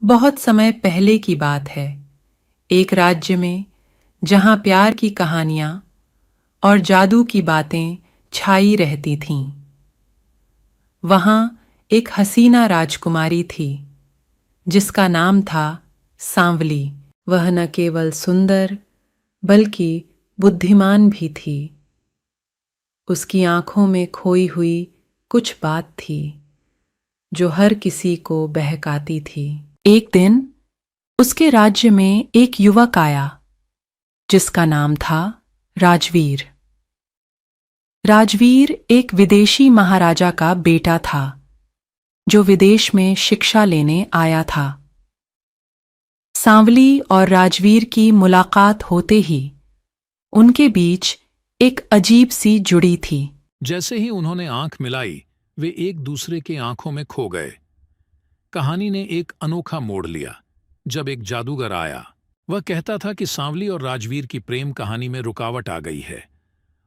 बहुत समय पहले की बात है। एक राज्य में जहां प्यार की कहानियां और जादू की बातें छाई रहती थीं, वहां एक हसीना राजकुमारी थी जिसका नाम था सांवली। वह न केवल सुंदर बल्कि बुद्धिमान भी थी। उसकी आंखों में खोई हुई कुछ बात थी जो हर किसी को बहकाती थी। एक दिन उसके राज्य में एक युवक आया जिसका नाम था राजवीर। राजवीर एक विदेशी महाराजा का बेटा था जो विदेश में शिक्षा लेने आया था। सांवली और राजवीर की मुलाकात होते ही उनके बीच एक अजीब सी जुड़ी थी। जैसे ही उन्होंने आंख मिलाई, वे एक दूसरे के आंखों में खो गए। कहानी ने एक अनोखा मोड़ लिया जब एक जादूगर आया। वह कहता था कि सांवली और राजवीर की प्रेम कहानी में रुकावट आ गई है।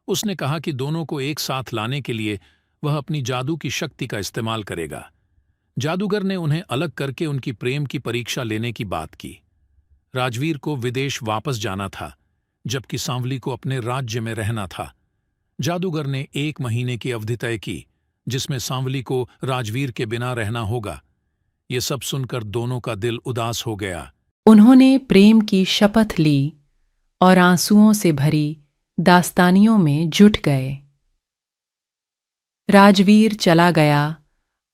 उसने कहा कि दोनों को एक साथ लाने के लिए वह अपनी जादू की शक्ति का इस्तेमाल करेगा। जादूगर ने उन्हें अलग करके उनकी प्रेम की परीक्षा लेने की बात की। राजवीर को विदेश वापस जाना था, जबकि सांवली को अपने राज्य में रहना था। जादूगर ने 1 महीने की अवधि तय की, जिसमें सांवली को राजवीर के बिना रहना होगा। ये सब सुनकर दोनों का दिल उदास हो गया। उन्होंने प्रेम की शपथ ली और आंसुओं से भरी दास्तानियों में जुट गए। राजवीर चला गया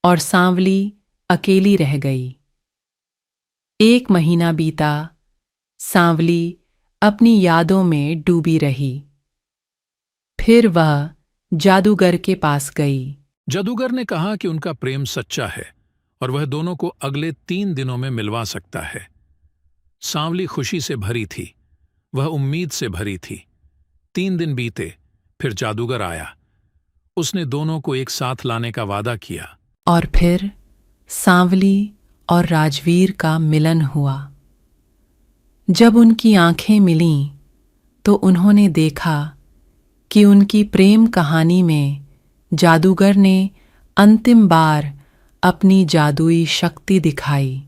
और सांवली अकेली रह गई। 1 महीना बीता। सांवली अपनी यादों में डूबी रही। फिर वह जादूगर के पास गई। जादूगर ने कहा कि उनका प्रेम सच्चा है और वह दोनों को अगले 3 दिनों में मिलवा सकता है। सांवली खुशी से भरी थी, वह उम्मीद से भरी थी। 3 दिन बीते, फिर जादूगर आया। उसने दोनों को एक साथ लाने का वादा किया। और फिर सांवली और राजवीर का मिलन हुआ। जब उनकी आंखें मिलीं, तो उन्होंने देखा कि उनकी प्रेम कहानी में जादूगर ने अंतिम बार अपनी जादुई शक्ति दिखाई।